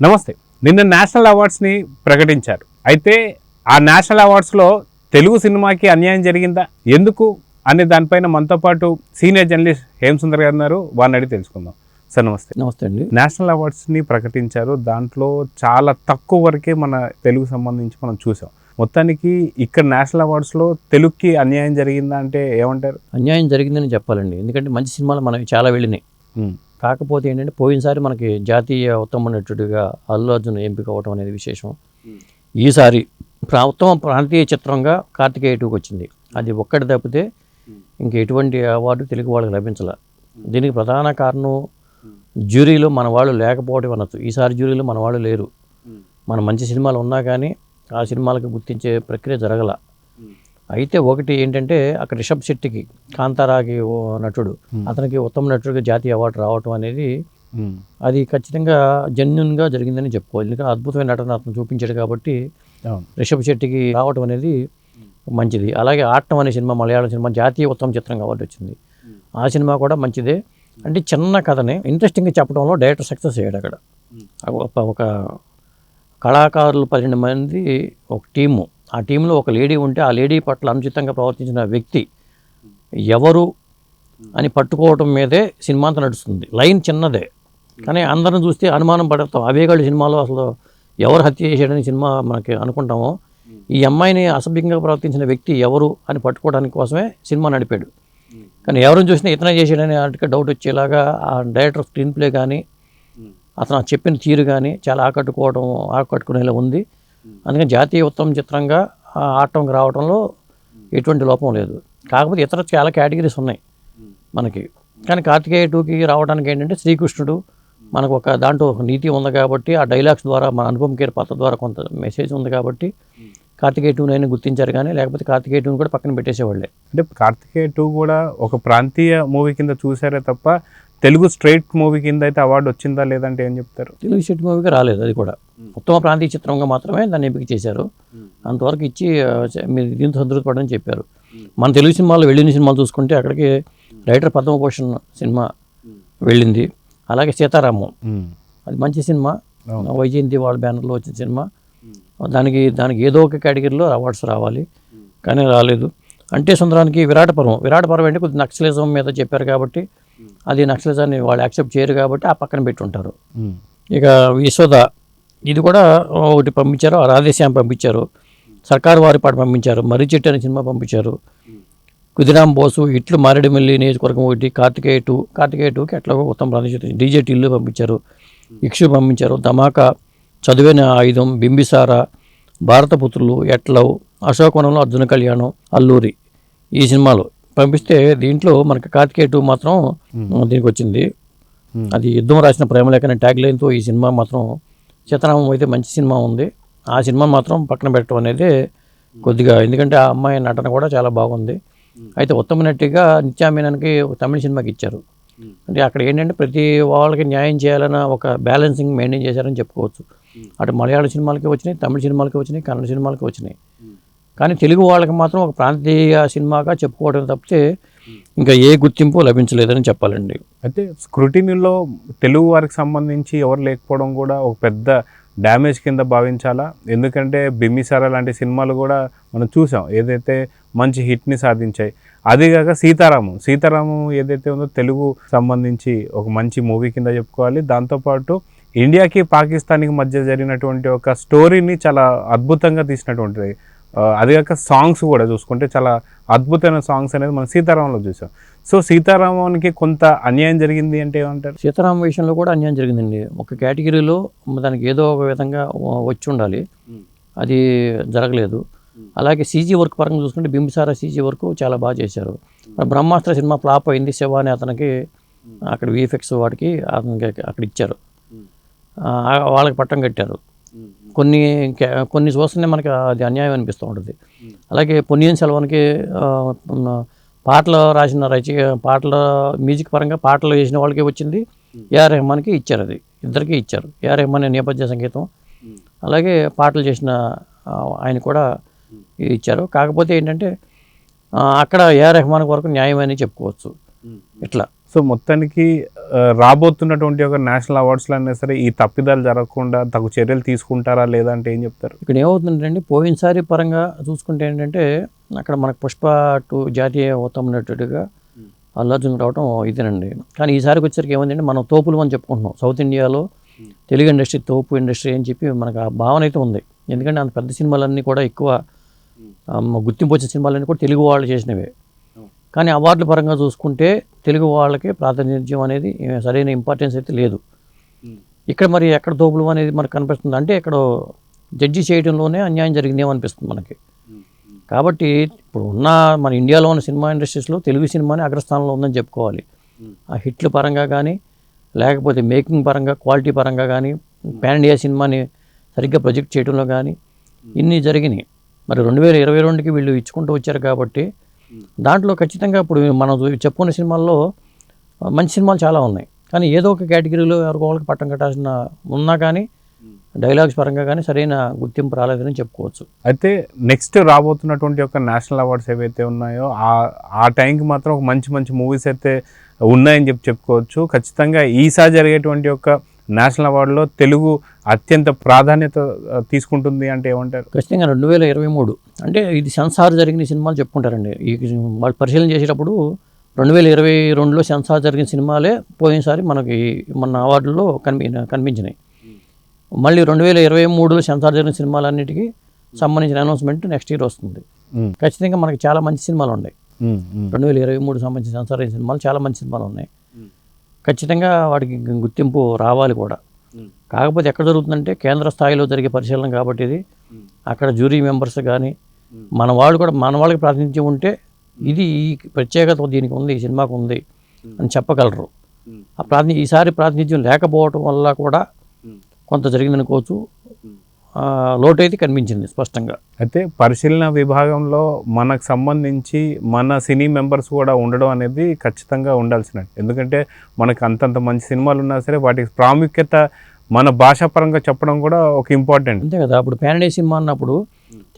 నమస్తే. నిన్న నేషనల్ అవార్డ్స్ని ప్రకటించారు. అయితే ఆ నేషనల్ అవార్డ్స్లో తెలుగు సినిమాకి అన్యాయం జరిగిందా, ఎందుకు అనే దానిపైన మనతో పాటు సీనియర్ జర్నలిస్ట్ హేమసుందర్ గారు ఉన్నారు. వారిని అడిగి తెలుసుకుందాం. సార్ నమస్తే. నమస్తే అండి. నేషనల్ అవార్డ్స్ని ప్రకటించారు. దాంట్లో చాలా తక్కువ వరకే మన తెలుగు సంబంధించి మనం చూసాం. మొత్తానికి ఇక్కడ నేషనల్ అవార్డ్స్లో తెలుగుకి అన్యాయం జరిగిందా అంటే ఏమంటారు? అన్యాయం జరిగిందని చెప్పాలండి. ఎందుకంటే మంచి సినిమాలు మనకి చాలా వెళ్ళినాయి. కాకపోతే ఏంటంటే పోయినసారి మనకి జాతీయ ఉత్తమ నటుడిగా అల్లు అర్జున్ ఎంపిక అవ్వటం అనేది విశేషం. ఈసారి ఉత్తమ ప్రాంతీయ చిత్రంగా కార్తికేయ 2కి వచ్చింది. అది ఒక్కటి తప్పితే ఇంక ఎటువంటి అవార్డు తెలుగు వాళ్ళకి లభించాల. దీనికి ప్రధాన కారణం జ్యూరీలో మన వాళ్ళు లేకపోవడం అనొచ్చు. ఈసారి జ్యూరీలో మన వాళ్ళు లేరు. మన మంచి సినిమాలు ఉన్నా కానీ ఆ సినిమాలకు గుర్తించే ప్రక్రియ జరగల. అయితే ఒకటి ఏంటంటే అక్కడ రిషబ్ శెట్టికి కాంతారాకి నటుడు అతనికి ఉత్తమ నటుడిగా జాతీయ అవార్డు రావటం అనేది అది ఖచ్చితంగా జెన్యున్గా జరిగిందని చెప్పుకోవాలి. ఎందుకంటే అద్భుతమైన నటన అతను చూపించాడు కాబట్టి రిషబ్ శెట్టికి రావటం అనేది మంచిది. అలాగే ఆటం అనే సినిమా మలయాళం సినిమా జాతీయ ఉత్తమ చిత్రంగా అవార్డు వచ్చింది. ఆ సినిమా కూడా మంచిదే. అంటే చిన్న కథని ఇంట్రెస్టింగ్గా చెప్పడంలో డైరెక్టర్ సక్సెస్ అయ్యాడు. అక్కడ ఒక కళాకారులు 12 మంది ఒక టీము. ఆ టీంలో ఒక లేడీ ఉంటే ఆ లేడీ పట్ల అనుచితంగా ప్రవర్తించిన వ్యక్తి ఎవరు అని పట్టుకోవటం మీదే సినిమా అంతా నడుస్తుంది. లైన్ చిన్నదే కానీ అందరం చూస్తే అనుమానం పడతాం. అవేగాళ్ళు సినిమాలో అసలు ఎవరు హత్య చేశాడని సినిమా మనకి అనుకుంటామో ఈ అమ్మాయిని అసభ్యంగా ప్రవర్తించిన వ్యక్తి ఎవరు అని పట్టుకోవడానికి కోసమే సినిమా నడిపాడు. కానీ ఎవరిని చూసినా ఇతనే చేశాడని వాటికి డౌట్ వచ్చేలాగా ఆ డైరెక్టర్ స్క్రీన్ ప్లే కానీ అతను చెప్పిన తీరు కానీ చాలా ఆకట్టుకునేలా ఉంది. అందుకని జాతీయ ఉత్తమ చిత్రంగా ఆటంకి రావడంలో ఎటువంటి లోపం లేదు. కాకపోతే ఇతర చాలా కేటగిరీస్ ఉన్నాయి మనకి. కానీ కార్తికేయ 2కి రావడానికి ఏంటంటే శ్రీకృష్ణుడు మనకు ఒక దాంట్లో ఒక నీతి ఉంది కాబట్టి ఆ డైలాగ్స్ ద్వారా మన అనుపమ్ ఖేర్ పాత్ర ద్వారా కొంత మెసేజ్ ఉంది కాబట్టి కార్తికేయ 2 గుర్తించారు. కానీ లేకపోతే కార్తికేయ 2 కూడా పక్కన పెట్టేసేవాళ్ళే. అంటే కార్తికేయ 2 కూడా ఒక ప్రాంతీయ మూవీ కింద చూసారే తప్ప తెలుగు స్ట్రైట్ మూవీ కింద అయితే అవార్డు వచ్చిందా లేదంటే ఏం చెప్తారు? తెలుగు స్ట్రైట్ మూవీగా రాలేదు. అది కూడా ఉత్తమ ప్రాంతీయ చిత్రంగా మాత్రమే దాన్ని ఎంపిక చేశారు. అంతవరకు ఇచ్చి మీరు దీంతో సంతృప్తిపడని చెప్పారు. మన తెలుగు సినిమాలు వెళ్ళిన సినిమాలు చూసుకుంటే అక్కడికి రైటర్ పద్మభూషణ్ సినిమా వెళ్ళింది. అలాగే సీతారామం అది మంచి సినిమా, వైజయంతి వాళ్ళ బ్యానర్లో వచ్చిన సినిమా. దానికి ఏదో ఒక కేటగిరీలో అవార్డ్స్ రావాలి కానీ రాలేదు. అంటే సుందరానికి విరాటపర్వం అంటే కొద్దిగా నక్సలిజం మీద చెప్పారు కాబట్టి అది నక్సలిజాన్ని వాళ్ళు యాక్సెప్ట్ చేయరు కాబట్టి ఆ పక్కన పెట్టుంటారు. ఇక యశోద ఇది కూడా ఒకటి పంపించారు. రాధేశ్యామ్ పంపించారు. సర్కారు వారి పాట పంపించారు. మర్రి చెట్టు అనే సినిమా పంపించారు. కుదిరాం బోసు ఇట్లు మారేడుమిల్లి నియోజకవర్గం ఒకటి. కార్తికేయ 2కి ఎట్లాగో ఉత్తమ ప్రాంతీయ డీజే టిల్లు పంపించారు. ఇక్షు పంపించారు. ధమాకా, చదువైన ఆయుధం, బింబిసార, భారతపుత్రులు, ఎట్లవ్, అశోకవనంలో అర్జున కళ్యాణం, అల్లూరి ఈ సినిమాలు పంపిస్తే దీంట్లో మనకి కార్తికేయ 2 మాత్రం దీనికి వచ్చింది. అది యుద్ధం రాసిన ప్రేమలేఖన ట్యాగ్ లైన్తో ఈ సినిమా మాత్రం. సీతారామం అయితే మంచి సినిమా ఉంది. ఆ సినిమా మాత్రం పక్కన పెట్టడం అనేది కొద్దిగా, ఎందుకంటే ఆ అమ్మాయి నటన కూడా చాలా బాగుంది. అయితే ఉత్తమ నటిగా నిత్యామీనన్కి తమిళ సినిమాకి ఇచ్చారు. అంటే అక్కడ ఏంటంటే ప్రతి వాళ్ళకి న్యాయం చేయాలన్న ఒక బ్యాలెన్సింగ్ మెయింటైన్ చేశారని చెప్పుకోవచ్చు. అటు మలయాళ సినిమాలకి వచ్చినాయి, తమిళ సినిమాలకి వచ్చినాయి, కన్నడ సినిమాలకి వచ్చినాయి. కానీ తెలుగు వాళ్ళకి మాత్రం ఒక ప్రాంతీయ సినిమాగా చెప్పుకోవడం తప్పితే ఇంకా ఏ గుర్తింపు లభించలేదని చెప్పాలండి. అయితే స్క్రూటినీలో తెలుగు వారికి సంబంధించి ఎవరు లేకపోవడం కూడా ఒక పెద్ద డ్యామేజ్ కింద భావించాలా. ఎందుకంటే బింబిసార లాంటి సినిమాలు కూడా మనం చూసాం, ఏదైతే మంచి హిట్ని సాధించాయి. అదేగాక సీతారామం ఏదైతే ఉందో తెలుగు సంబంధించి ఒక మంచి మూవీ కింద చెప్పుకోవాలి. దాంతోపాటు ఇండియాకి పాకిస్తాన్కి మధ్య జరిగినటువంటి ఒక స్టోరీని చాలా అద్భుతంగా తీసినటువంటిది. అదేగాక సాంగ్స్ కూడా చూసుకుంటే చాలా అద్భుతమైన సాంగ్స్ అనేది మనం సీతారామంలో చూసాం. సో సీతారామానికి కొంత అన్యాయం జరిగింది అంటే ఏమంటారు? సీతారామం విషయంలో కూడా అన్యాయం జరిగిందండి. ఒక కేటగిరీలో దానికి ఏదో ఒక విధంగా వచ్చి ఉండాలి, అది జరగలేదు. అలాగే సీజీ వర్క్ పరంగా చూసుకుంటే బింబిసార సీజీ వర్క్ చాలా బాగా చేశారు. బ్రహ్మాస్త్ర సినిమా ఫ్లాప్ అయింది. శివ అని అతనికి అక్కడ విఎఫ్ఎక్స్ వాటికి అతనికి అక్కడ ఇచ్చారు, వాళ్ళకి పట్టం కట్టారు. కొన్ని చూస్తేనే మనకి అది అన్యాయం అనిపిస్తూ ఉంటుంది. అలాగే పొన్నియిన్ సెల్వన్కి పాటలు రాసిన పాటల మ్యూజిక్ పరంగా పాటలు వేసిన వాళ్ళకి వచ్చింది, ఏఆర్ రెహమాన్కి ఇచ్చారు. అది ఇద్దరికీ ఇచ్చారు. ఏఆర్ రెహమాన్ నేపథ్య సంగీతం, అలాగే పాటలు చేసిన ఆయన కూడా ఇచ్చారు. కాకపోతే ఏంటంటే అక్కడ ఏఆర్ రెహమాన్ వరకు న్యాయం అని చెప్పుకోవచ్చు. ఇట్లా సో మొత్తానికి రాబోతున్నటువంటి ఒక నేషనల్ అవార్డ్స్లో అయినా సరే ఈ తప్పిదాలు జరగకుండా తగు చర్యలు తీసుకుంటారా లేదా అంటే ఏం చెప్తారు? ఇక్కడ ఏమవుతుందంటే పోయినసారి పరంగా చూసుకుంటే ఏంటంటే అక్కడ మనకు పుష్ప 2 జాతీయ ఉత్తమ నటుడిగా అల్లు అర్జున్ రావడం ఇదేనండి. కానీ ఈసారికి వచ్చరికి ఏమైందంటే మనం తోపులు అని చెప్పుకుంటున్నాం. సౌత్ ఇండియాలో తెలుగు ఇండస్ట్రీ తోపు ఇండస్ట్రీ అని చెప్పి మనకు ఆ భావన అయితే ఉంది. ఎందుకంటే అంత పెద్ద సినిమాలన్నీ కూడా ఎక్కువ గుర్తింపు వచ్చిన సినిమాలన్నీ కూడా తెలుగు వాళ్ళు చేసినవే. కానీ అవార్డుల పరంగా చూసుకుంటే తెలుగు వాళ్ళకి ప్రాతినిధ్యం అనేది సరైన ఇంపార్టెన్స్ అయితే లేదు. ఇక్కడ మరి ఎక్కడ తోపులు అనేది మనకు కనిపిస్తుంది అంటే ఇక్కడ జడ్జి చేయడంలోనే అన్యాయం జరిగిందేమో అనిపిస్తుంది మనకి. కాబట్టి ఇప్పుడు ఉన్న మన ఇండియాలో ఉన్న సినిమా ఇండస్ట్రీస్లో తెలుగు సినిమాని అగ్రస్థానంలో ఉందని చెప్పుకోవాలి. ఆ హిట్ల పరంగా కానీ లేకపోతే మేకింగ్ పరంగా క్వాలిటీ పరంగా కానీ పాన్ ఇండియా సినిమాని సరిగ్గా ప్రొజెక్ట్ చేయడంలో కానీ ఇన్ని జరిగినాయి. మరి 2022కి వీళ్ళు ఇచ్చుకుంటూ వచ్చారు కాబట్టి దాంట్లో ఖచ్చితంగా ఇప్పుడు మనం చెప్పుకున్న సినిమాల్లో మంచి సినిమాలు చాలా ఉన్నాయి. కానీ ఏదో ఒక కేటగిరీలో ఎవరికో వాళ్ళకి పట్టం కట్టాల్సిన ఉన్నా కానీ డైలాగ్స్ పరంగా కానీ సరైన గుర్తింపు రాలేదని చెప్పుకోవచ్చు. అయితే నెక్స్ట్ రాబోతున్నటువంటి ఒక నేషనల్ అవార్డ్స్ ఏవైతే ఉన్నాయో ఆ టైంకి మాత్రం ఒక మంచి మంచి మూవీస్ అయితే ఉన్నాయని చెప్పుకోవచ్చు. ఖచ్చితంగా ఈసారి జరిగేటువంటి ఒక నేషనల్ అవార్డులో తెలుగు అత్యంత ప్రాధాన్యత తీసుకుంటుంది అంటే ఏమంటారు? ఖచ్చితంగా 2023 అంటే ఇది సెన్సార్ జరిగిన సినిమాలు చెప్పుకుంటారండి. ఈ వాళ్ళు పరిశీలన చేసేటప్పుడు 2022లో సెన్సార్ జరిగిన సినిమాలే పోయినసారి మనకి మన అవార్డుల్లో కనిపించినాయి. మళ్ళీ 2023లో సెన్సార్ జరిగిన సినిమాలన్నిటికీ సంబంధించిన అనౌన్స్మెంట్ నెక్స్ట్ ఇయర్ వస్తుంది. ఖచ్చితంగా మనకి చాలా మంచి సినిమాలు ఉన్నాయి. 2023 సంబంధించిన సెన్సార్ అయిన సినిమాలు చాలా మంచి సినిమాలు ఉన్నాయి. ఖచ్చితంగా వాటికి గుర్తింపు రావాలి కూడా. కాకపోతే ఎక్కడ జరుగుతుందంటే కేంద్ర స్థాయిలో జరిగే పరిశీలన కాబట్టి ఇది అక్కడ జ్యూరీ మెంబర్స్ కానీ మన వాళ్ళకి ప్రాతినిధ్యం ఉంటే ఇది ఈ ప్రత్యేకత దీనికి ఉంది, ఈ సినిమాకు ఉంది అని చెప్పగలరు. ఈసారి ప్రాతినిధ్యం లేకపోవటం వల్ల కూడా కొంత జరిగిందనుకోవచ్చు. లోటు అయితే కనిపించింది స్పష్టంగా. అయితే పరిశీలన విభాగంలో మనకు సంబంధించి మన సినీ మెంబర్స్ కూడా ఉండడం అనేది ఖచ్చితంగా ఉండాల్సినట్టు. ఎందుకంటే మనకు అంతంత మంచి సినిమాలు ఉన్నా సరే వాటికి ప్రాముఖ్యత మన భాషాపరంగా చెప్పడం కూడా ఒక ఇంపార్టెంట్. అంతే కదా. అప్పుడు పాన్ ఇండియా సినిమా అన్నప్పుడు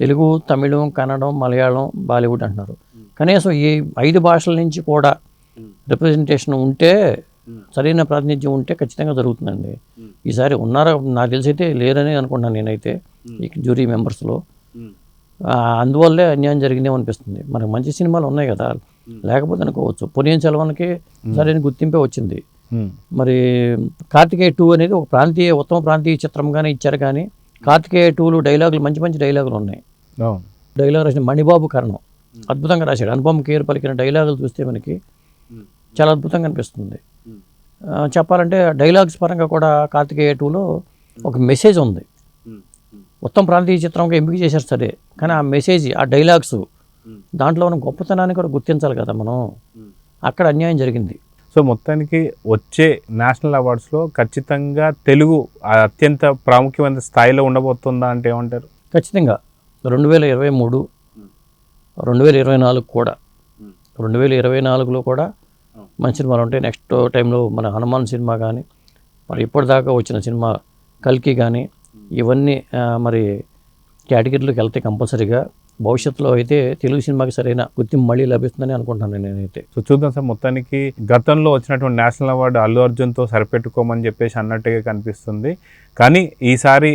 తెలుగు, తమిళం, కన్నడం, మలయాళం, బాలీవుడ్ అంటున్నారు. కనీసం ఈ 5 భాషల నుంచి కూడా రిప్రజెంటేషన్ ఉంటే సరైన ప్రాతినిధ్యం ఉంటే ఖచ్చితంగా జరుగుతుందండి. ఈసారి ఉన్నారా నాకు తెలిసి అయితే లేరని అనుకుంటున్నాను నేనైతే ఈ జ్యూరీ మెంబర్స్లో. అందువల్లే అన్యాయం జరిగిందేమో అనిపిస్తుంది. మనకు మంచి సినిమాలు ఉన్నాయి కదా, లేకపోతే అనుకోవచ్చు. పొన్నియిన్ సెల్వన్కి సరైన గుర్తింపే వచ్చింది. మరి కార్తికేయ 2 అనేది ఒక ఉత్తమ ప్రాంతీయ చిత్రంగానే ఇచ్చారు. కానీ కార్తికేయ 2లో డైలాగులు మంచి మంచి డైలాగులు ఉన్నాయి. డైలాగ్ రాసిన మణిబాబు కరణం అద్భుతంగా రాశాడు. అనుపమ్ ఖేర్ పలికిన డైలాగులు చూస్తే మనకి చాలా అద్భుతంగా అనిపిస్తుంది. చెప్పాలంటే డైలాగ్స్ పరంగా కూడా కార్తికేయ 2లో ఒక మెసేజ్ ఉంది. ఉత్తమ ప్రాంతీయ చిత్రంగా ఎంపిక చేశారు సరే, కానీ ఆ మెసేజ్, ఆ డైలాగ్స్ దాంట్లో ఉన్న గొప్పతనాన్ని కూడా గుర్తించాలి కదా మనం. అక్కడ అన్యాయం జరిగింది. సో మొత్తానికి వచ్చే నేషనల్ అవార్డ్స్లో ఖచ్చితంగా తెలుగు అత్యంత ప్రాముఖ్యమైన స్థాయిలో ఉండబోతుందా అంటే ఏమంటారు? ఖచ్చితంగా 2023, 2024 కూడా 2024లో కూడా మంచి సినిమాలు ఉంటాయి. నెక్స్ట్ టైంలో మన హనుమాన్ సినిమా కానీ మరి ఇప్పటిదాకా వచ్చిన సినిమా కల్కి కానీ ఇవన్నీ మరి కేటగిరీలోకి వెళ్తే కంపల్సరీగా భవిష్యత్తులో అయితే తెలుగు సినిమాకి సరైన గుర్తింపు మళ్ళీ లభిస్తుందని అనుకుంటున్నాను నేనైతే. సో చూద్దాం సార్. మొత్తానికి గతంలో వచ్చినటువంటి నేషనల్ అవార్డు అల్లు అర్జున్తో సరిపెట్టుకోమని చెప్పేసి అన్నట్టుగా కనిపిస్తుంది. కానీ ఈసారి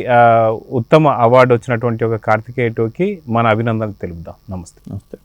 ఉత్తమ అవార్డు వచ్చినటువంటి ఒక కార్తికేయ 2కి మన అభినందనలు తెలుపుదాం. నమస్తే.